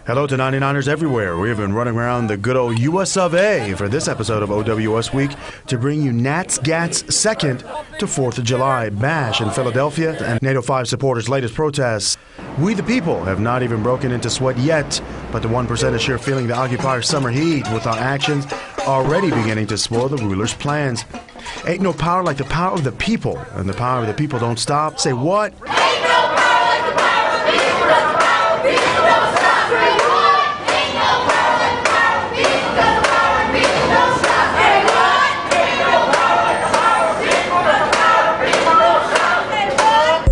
Hello to 99ers everywhere. We have been running around the good old US of A for this episode of OWS Week to bring you Nats Gats' second to 4th of July bash in Philadelphia and NATO 5 supporters' latest protests. We the people have not even broken into sweat yet, but the 1% is sure feeling the occupier summer heat with our actions already beginning to spoil the ruler's plans. Ain't no power like the power of the people, and the power of the people don't stop. Say what? Ain't no power like the power of the people. The power of the people don't stop. Say what? Ain't no power like the power of the people. The power of the people don't stop. Say what? Ain't no power like the power of the people. The power of the people don't stop. Say what?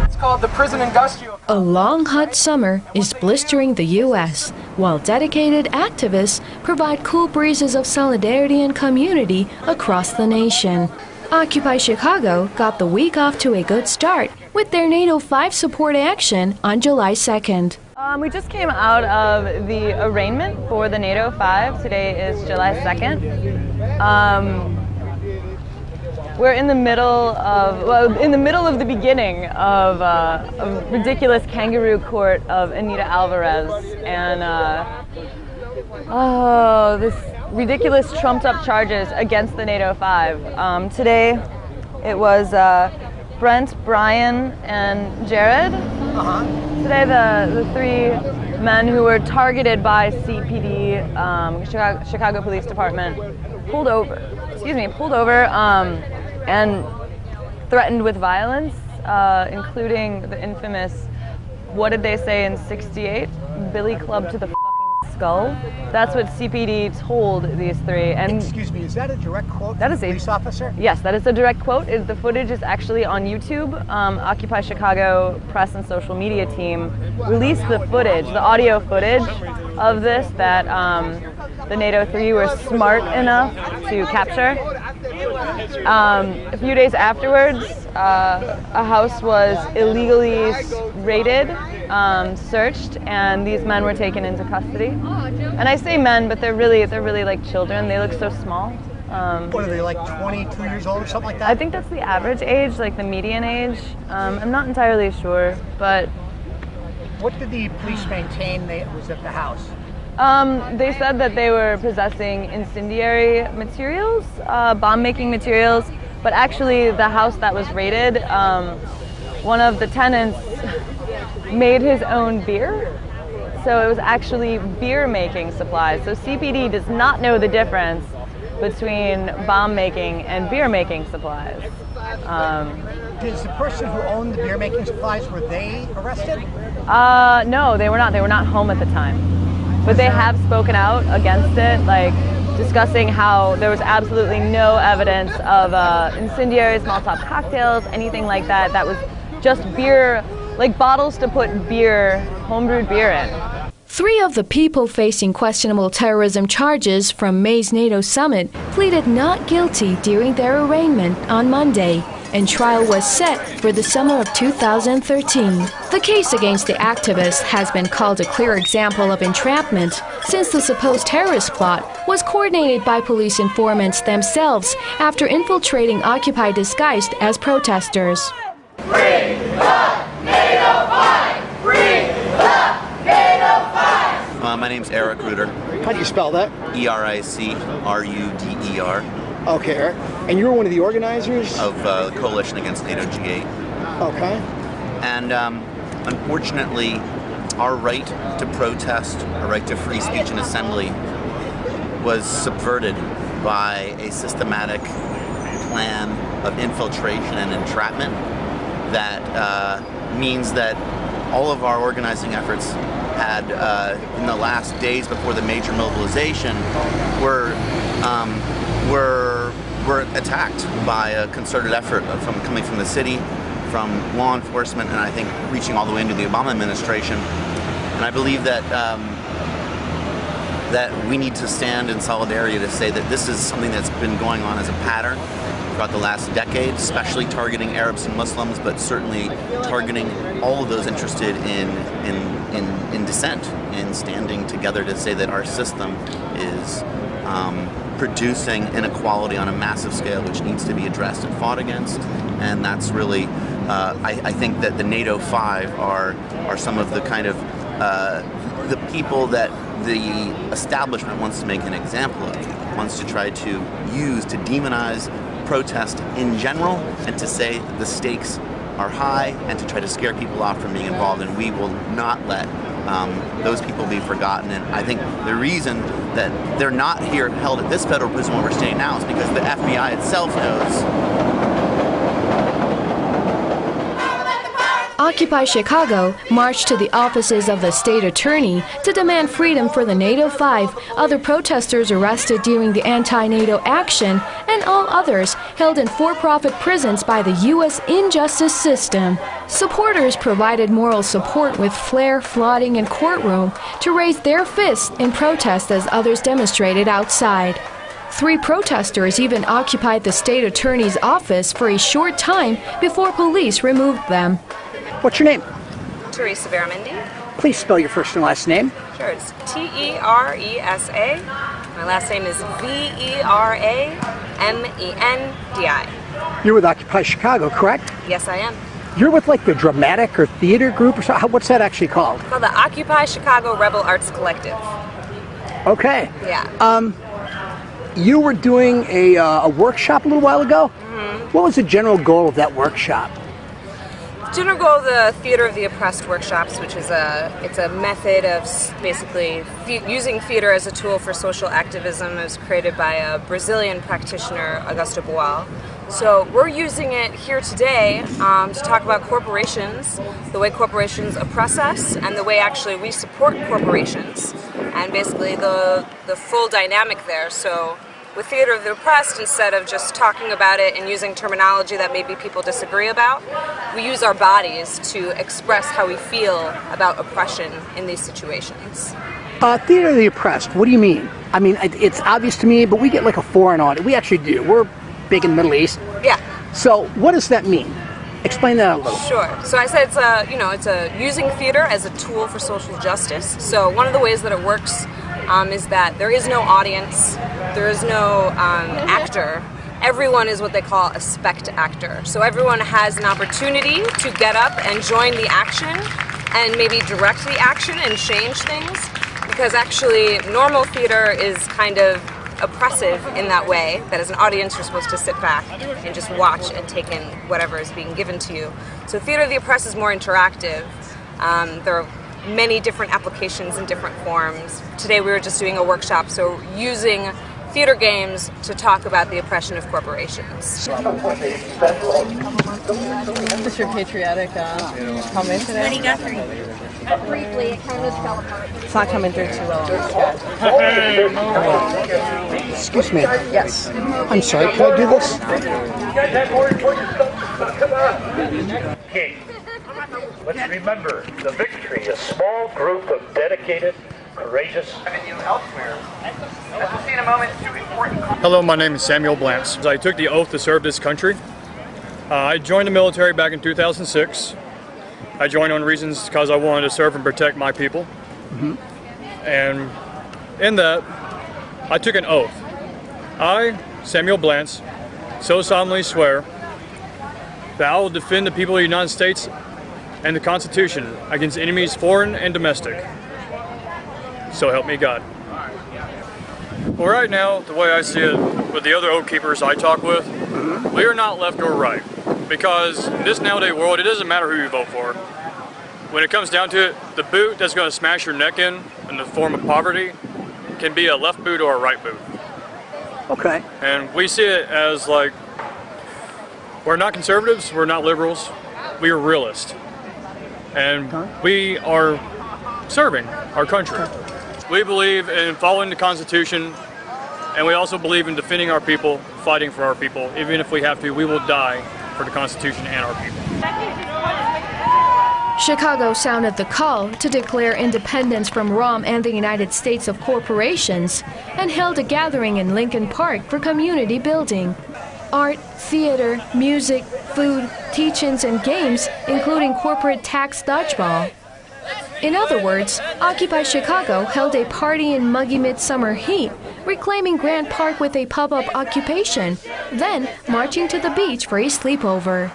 It's called the prison industrial. A long, hot summer is blistering the U.S., while dedicated activists provide cool breezes of solidarity and community across the nation. Occupy Chicago got the week off to a good start with their NATO 5 support action on July 2nd. We just came out of the arraignment for the NATO 5. Today is July 2nd. We're in the middle of the beginning of a ridiculous kangaroo court of Anita Alvarez and this ridiculous trumped-up charges against the NATO 5. Today, it was Brent, Brian, and Jared. Today, the three men who were targeted by CPD, Chicago Police Department, pulled over, and threatened with violence, including the infamous, what did they say in '68? Billy Club to the fucking skull. That's what CPD told these three. And excuse me, is that a direct quote that from is the police officer? Yes, that is a direct quote. The footage is actually on YouTube. Occupy Chicago press and social media team released the footage, the audio footage of this that the NATO 3 were smart enough to capture. A few days afterwards, a house was illegally raided, searched, and these men were taken into custody. And I say men, but they're really like children. They look so small. What are they, like 22 years old or something like that? I think that's the average age, like the median age. I'm not entirely sure, but... What did the police maintain was at the house? They said that they were possessing incendiary materials, bomb-making materials, but actually the house that was raided, one of the tenants made his own beer, so it was actually beer-making supplies. So CPD does not know the difference between bomb-making and beer-making supplies. Is the person who owned the beer-making supplies, were they arrested? No, they were not. They were not home at the time. But they have spoken out against it, like discussing how there was absolutely no evidence of incendiaries, Molotov cocktails, anything like that. That was just beer, like bottles to put beer, homebrewed beer in. 3 of the people facing questionable terrorism charges from May's NATO summit pleaded not guilty during their arraignment on Monday, and trial was set for the summer of 2013. The case against the activists has been called a clear example of entrapment, since the supposed terrorist plot was coordinated by police informants themselves after infiltrating Occupy disguised as protesters. Free the NATO 5! Free the NATO 5! My name's Eric Ruder. How do you spell that? ERICRUDER. Okay, Eric. And you were one of the organizers? Of the Coalition Against NATO G8. Okay. And unfortunately, our right to protest, our right to free speech and assembly was subverted by a systematic plan of infiltration and entrapment that means that all of our organizing efforts had, in the last days before the major mobilization, were attacked by a concerted effort coming from the city, from law enforcement, and I think reaching all the way into the Obama administration. And I believe that that we need to stand in solidarity to say that this is something that's been going on as a pattern throughout the last decade, especially targeting Arabs and Muslims, but certainly targeting all of those interested in dissent, in standing together to say that our system is producing inequality on a massive scale, which needs to be addressed and fought against. And that's really, I think that the NATO 5 are some of the kind of the people that the establishment wants to make an example of, wants to try to use to demonize protest in general and to say that the stakes are high and to try to scare people off from being involved, and we will not let those people be forgotten. And I think the reason that they're not here held at this federal prison where we're staying now is because the FBI itself knows. Occupy Chicago marched to the offices of the state attorney to demand freedom for the NATO 5, other protesters arrested during the anti-NATO action, and all others held in for-profit prisons by the U.S. injustice system. Supporters provided moral support with flair, flooding, and courtroom to raise their fists in protest as others demonstrated outside. 3 protesters even occupied the state attorney's office for a short time before police removed them. What's your name? Teresa Baramendi. Please spell your first and last name. Sure, it's Teresa. My last name is Veramendi. You're with Occupy Chicago, correct? Yes, I am. You're with like the dramatic or theater group or something? What's that actually called? It's called the Occupy Chicago Rebel Arts Collective. Okay. Yeah. You were doing a workshop a little while ago? Mm-hmm. What was the general goal of that workshop? General goal of the Theater of the Oppressed workshops, which is it's a method of basically using theater as a tool for social activism. It was created by a Brazilian practitioner, Augusto Boal. So we're using it here today to talk about corporations, the way corporations oppress us, and the way actually we support corporations, and basically the full dynamic there. So with Theater of the Oppressed, instead of just talking about it and using terminology that maybe people disagree about, we use our bodies to express how we feel about oppression in these situations. Theater of the Oppressed, what do you mean? I mean, it's obvious to me, but we get like a foreign audience. We actually do. We're big in the Middle East. Yeah. So what does that mean? Explain that a little. Sure. So I said it's using theater as a tool for social justice. So one of the ways that it works is that there is no audience, there is no actor. Everyone is what they call a spect actor. So everyone has an opportunity to get up and join the action and maybe direct the action and change things, because actually normal theater is kind of oppressive in that way, that as an audience you're supposed to sit back and just watch and take in whatever is being given to you. So Theater of the Oppressed is more interactive. There are many different applications in different forms. Today we were just doing a workshop, so using theater games to talk about the oppression of corporations. What's your patriotic comment today? What do you got for you? Briefly, it kind of fell apart. It's not coming through too well. Excuse me. Yes. I'm sorry, can I do this? King. Let's remember the victory, a small group of dedicated, courageous. Hello, my name is Samuel Blantz. I took the oath to serve this country. I joined the military back in 2006. I joined on reasons because I wanted to serve and protect my people. Mm-hmm. And in that, I took an oath. I, Samuel Blantz, so solemnly swear that I will defend the people of the United States and the Constitution against enemies foreign and domestic. So help me God. Well, right now, the way I see it, with the other oath keepers I talk with, we are not left or right. Because in this nowadays world, it doesn't matter who you vote for. When it comes down to it, the boot that's going to smash your neck in the form of poverty can be a left boot or a right boot. Okay. And we see it as like, we're not conservatives, we're not liberals, we are realists. And we are serving our country. We believe in following the Constitution, and we also believe in defending our people, fighting for our people. Even if we have to, we will die for the Constitution and our people. Chicago sounded the call to declare independence from Rome and the United States of corporations, and held a gathering in Lincoln Park for community building. Art, theater, music, food, teach-ins, and games, including corporate tax dodgeball. In other words, Occupy Chicago held a party in muggy midsummer heat, reclaiming Grant Park with a pop-up occupation, then marching to the beach for a sleepover.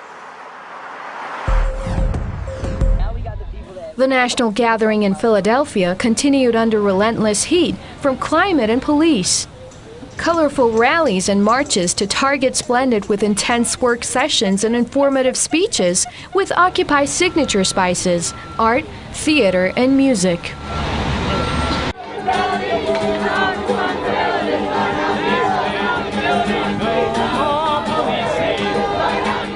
Now we got the people that The national gathering in Philadelphia continued under relentless heat from climate and police. Colorful rallies and marches to Target blended with intense work sessions and informative speeches with Occupy signature spices, art, theater, and music.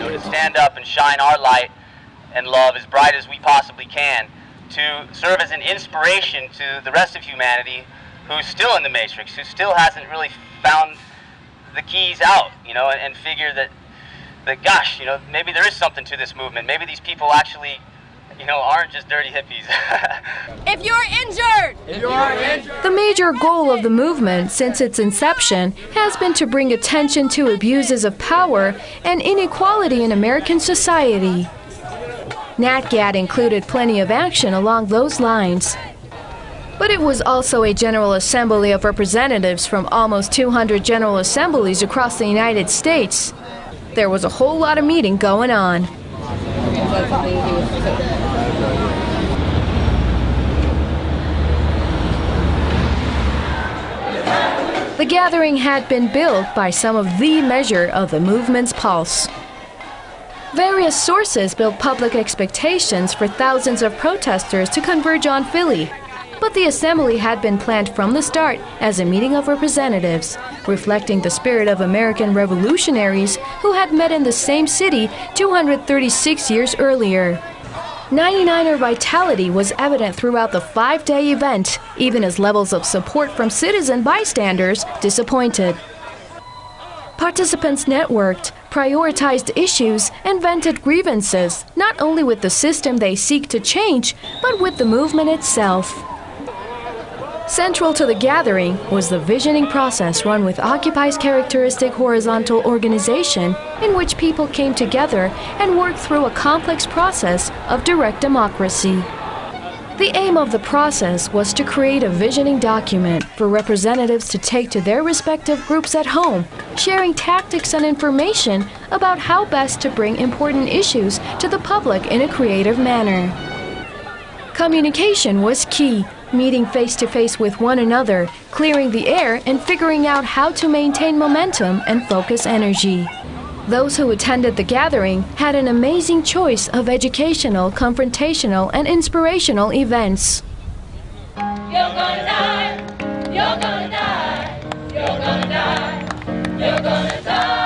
To stand up and shine our light and love as bright as we possibly can, to serve as an inspiration to the rest of humanity who's still in the matrix, who still hasn't really found the keys out, and figure that gosh, maybe there is something to this movement. Maybe these people actually, aren't just dirty hippies. If you're injured! The major goal of the movement since its inception has been to bring attention to abuses of power and inequality in American society. NatGat included plenty of action along those lines. But it was also a General Assembly of representatives from almost 200 General Assemblies across the United States. There was a whole lot of meeting going on. The gathering had been billed by some of the measure of the movement's pulse. Various sources built public expectations for thousands of protesters to converge on Philly. But the assembly had been planned from the start as a meeting of representatives, reflecting the spirit of American revolutionaries who had met in the same city 236 years earlier. 99er vitality was evident throughout the 5-day event, even as levels of support from citizen bystanders disappointed. Participants networked, prioritized issues, and vented grievances, not only with the system they seek to change, but with the movement itself. Central to the gathering was the visioning process run with Occupy's characteristic horizontal organization in which people came together and worked through a complex process of direct democracy. The aim of the process was to create a visioning document for representatives to take to their respective groups at home, sharing tactics and information about how best to bring important issues to the public in a creative manner. Communication was key. Meeting face-to-face with one another, clearing the air, and figuring out how to maintain momentum and focus energy. Those who attended the gathering had an amazing choice of educational, confrontational, and inspirational events. You're gonna die, you're gonna die, you're gonna die, you're gonna die.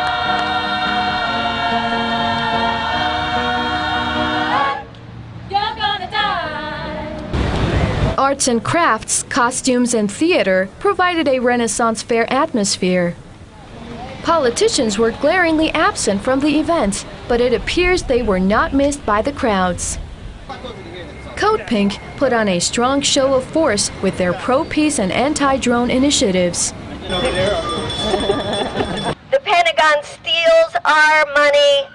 Arts and crafts, costumes, and theater provided a Renaissance fair atmosphere. Politicians were glaringly absent from the event, but it appears they were not missed by the crowds. Code Pink put on a strong show of force with their pro-peace and anti-drone initiatives. The Pentagon steals our money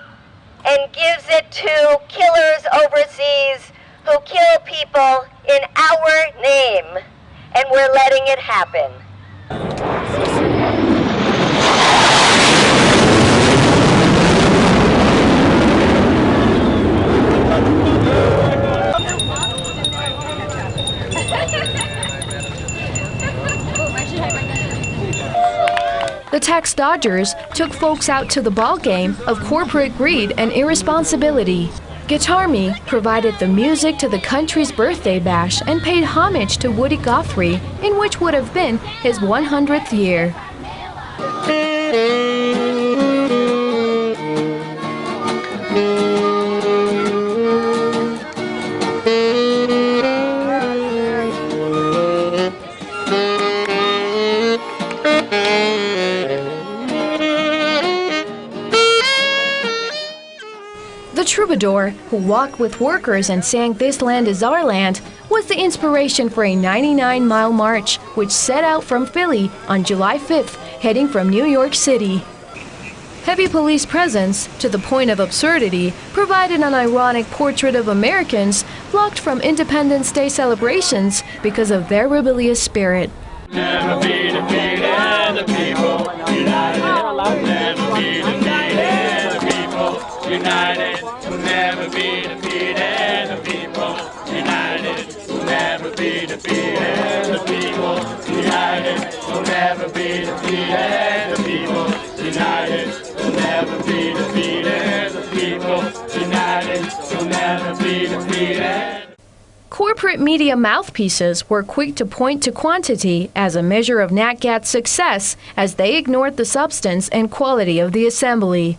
and gives it to killers overseas who kill people in our name, and we're letting it happen. The tax dodgers took folks out to the ball game of corporate greed and irresponsibility. Guitar Me provided the music to the country's birthday bash and paid homage to Woody Guthrie, in which would have been his 100th year. The troubadour, who walked with workers and sang "This Land Is Our Land," was the inspiration for a 99-mile march, which set out from Philly on July 5th, heading from New York City. Heavy police presence, to the point of absurdity, provided an ironic portrait of Americans blocked from Independence Day celebrations because of their rebellious spirit. Never be defeated, the people united. Never be defeated, the people united. Never be defeated, the people united. people, united, we'll never be defeated. Corporate media mouthpieces were quick to point to quantity as a measure of NatGat's success as they ignored the substance and quality of the assembly.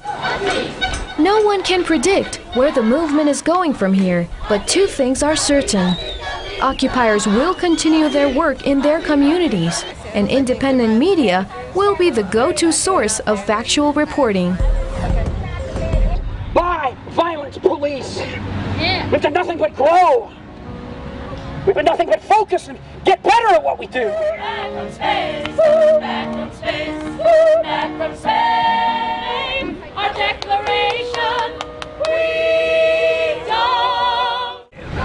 No one can predict where the movement is going from here, but two things are certain. Occupiers will continue their work in their communities, and independent media will be the go-to source of factual reporting. By violence police, we've done nothing but grow. We've been nothing but focus and get better at what we do. Back from space, back from space, back from space. Our declaration, freedom.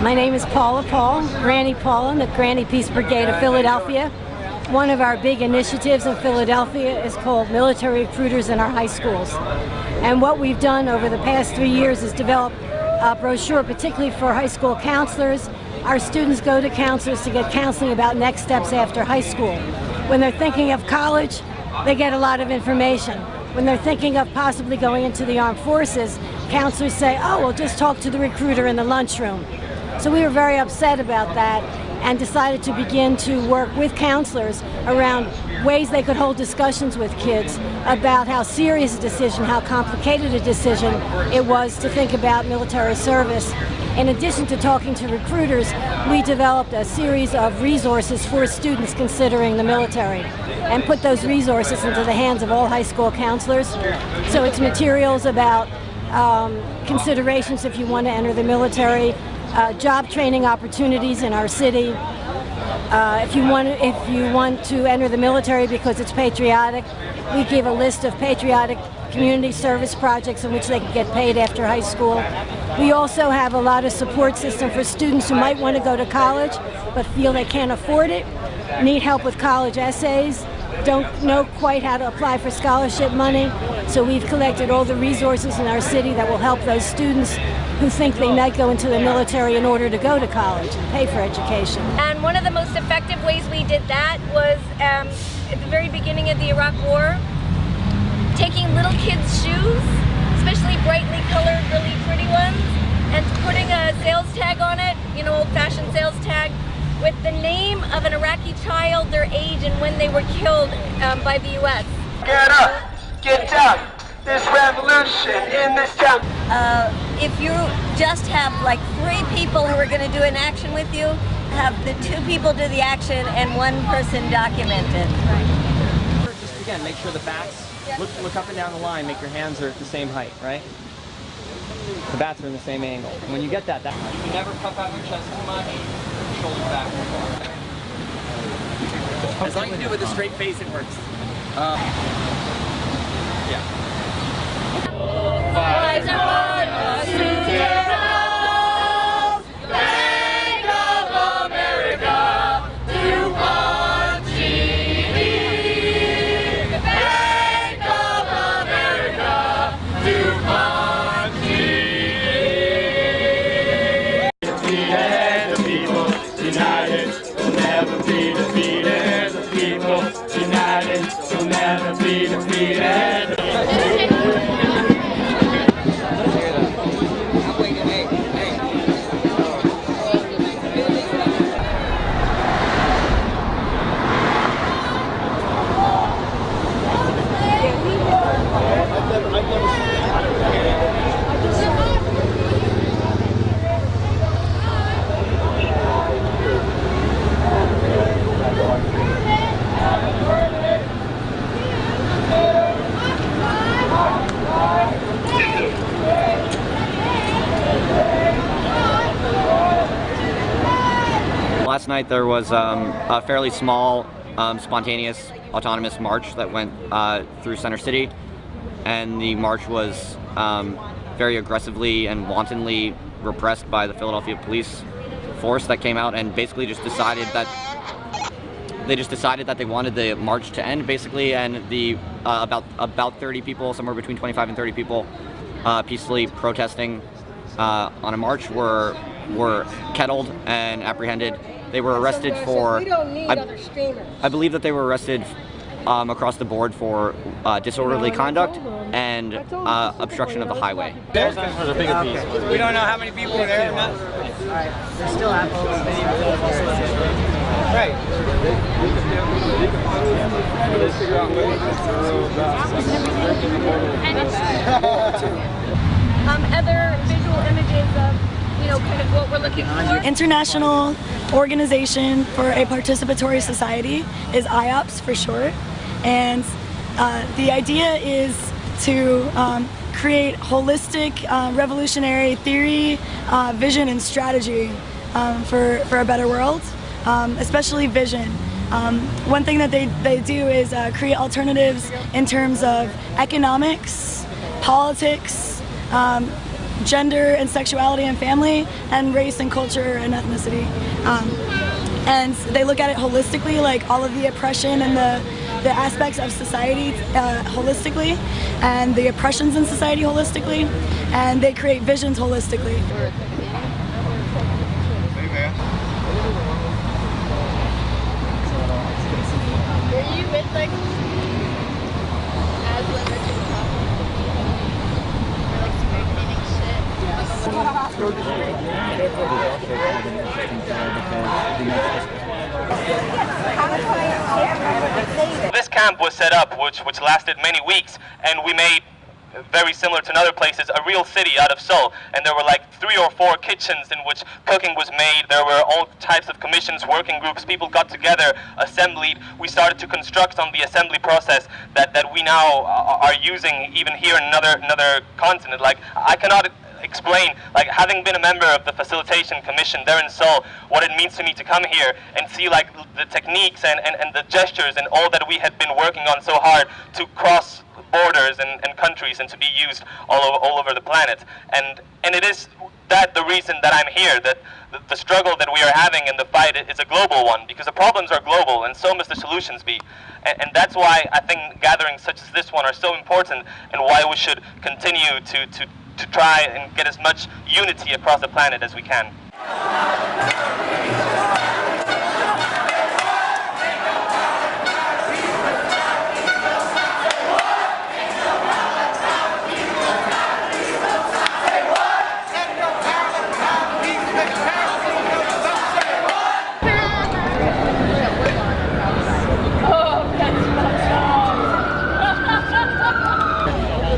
My name is Paula Paul, Granny Paula, in the Granny Peace Brigade of Philadelphia. One of our big initiatives in Philadelphia is called Military Recruiters in our high schools. And what we've done over the past 3 years is develop a brochure, particularly for high school counselors. Our students go to counselors to get counseling about next steps after high school. When they're thinking of college, they get a lot of information. When they're thinking of possibly going into the armed forces, counselors say, oh, well, just talk to the recruiter in the lunchroom. So we were very upset about that and decided to begin to work with counselors around ways they could hold discussions with kids about how serious a decision, how complicated a decision it was to think about military service. In addition to talking to recruiters, we developed a series of resources for students considering the military and put those resources into the hands of all high school counselors. So it's materials about considerations if you want to enter the military, job training opportunities in our city. If you want to enter the military because it's patriotic, we give a list of patriotic community service projects in which they can get paid after high school. We also have a lot of support system for students who might want to go to college but feel they can't afford it, need help with college essays, don't know quite how to apply for scholarship money. So we've collected all the resources in our city that will help those students who think they might go into the military in order to go to college and pay for education. And one of the most effective ways we did that was at the very beginning of the Iraq War, taking little kids' shoes, especially brightly colored, really pretty ones, and putting a sales tag on it, you know, old-fashioned sales tag, with the name of an Iraqi child, their age, and when they were killed by the U.S. Get up, get down, there's revolution in this town. If you just have like 3 people who are going to do an action with you, have the 2 people do the action and 1 person document it. Just again, make sure the bats, look up and down the line, make your hands are at the same height, right? The bats are in the same angle. And when you get that, you can never puff out your chest too much, shoulders back. As long as you do it with a straight face, it works. Yeah. Rise and march to the road, Bank of America, DuPont GE. Bank of America, DuPont GE. Defeated, the people, united, will never be defeated. The people, united, will never be defeated. Last night there was a fairly small, spontaneous, autonomous march that went through Center City, and the march was very aggressively and wantonly repressed by the Philadelphia police force that came out and basically just decided that they wanted the march to end, basically, and the about 30 people, somewhere between 25 and 30 people, peacefully protesting on a march were kettled and apprehended. They were arrested for, I believe that they were arrested across the board for disorderly conduct, and and obstruction of the highway. There's for the bigger piece. We don't know how many people are there. Alright, there's still apples. Right. Other visual images of, kind of what we're looking for. International Organization for a Participatory Society is IOPS for short, and the idea is to create holistic revolutionary theory, vision, and strategy for a better world, especially vision. One thing that they do is create alternatives in terms of economics, politics, gender and sexuality and family, and race and culture and ethnicity. And they look at it holistically, like all of the oppression and the aspects of society holistically, and the oppressions in society holistically, and they create visions holistically. Are you with like as liberty? This camp was set up, which lasted many weeks, and we made, very similar to other places, a real city out of Seoul. And there were like 3 or 4 kitchens in which cooking was made. There were all types of commissions, working groups. People got together, assembled. We started to construct on the assembly process that we now are using even here in another continent. Like, I cannot explain, like, having been a member of the facilitation commission there in Seoul, what it means to me to come here and see like the techniques and the gestures and all that we had been working on so hard to cross borders and countries and to be used all over the planet. And it is that the reason that I'm here, that the struggle that we are having and the fight is a global one, because the problems are global and so must the solutions be. And that's why I think gatherings such as this one are so important, and why we should continue to try and get as much unity across the planet as we can.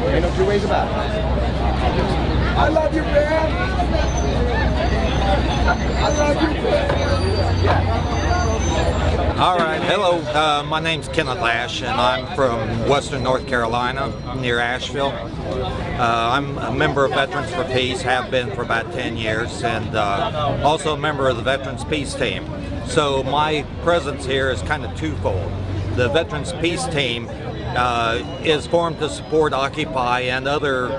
Ain't no two ways about it. I love you, man. I love you, man. All right. Hello. My name's Kenneth Ash, and I'm from Western North Carolina, near Asheville. I'm a member of Veterans for Peace, have been for about 10 years, and also a member of the Veterans Peace Team. So my presence here is kind of twofold. The Veterans Peace Team is formed to support Occupy and other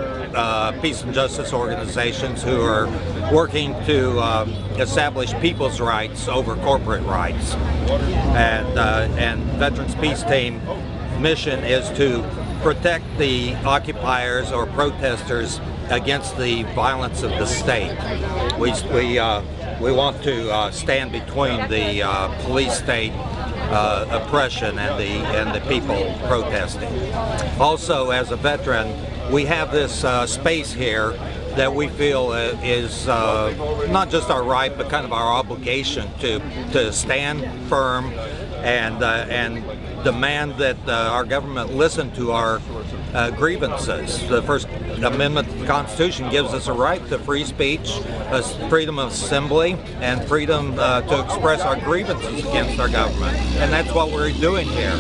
peace and justice organizations who are working to establish people's rights over corporate rights. And Veterans Peace Team mission is to protect the occupiers or protesters against the violence of the state. We want to stand between the police state oppression and the people protesting. Also, as a veteran, we have this space here that we feel is not just our right, but kind of our obligation to stand firm and demand that our government listen to our grievances. The First Amendment to the Constitution gives us a right to free speech, freedom of assembly, and freedom to express our grievances against our government. And that's what we're doing here.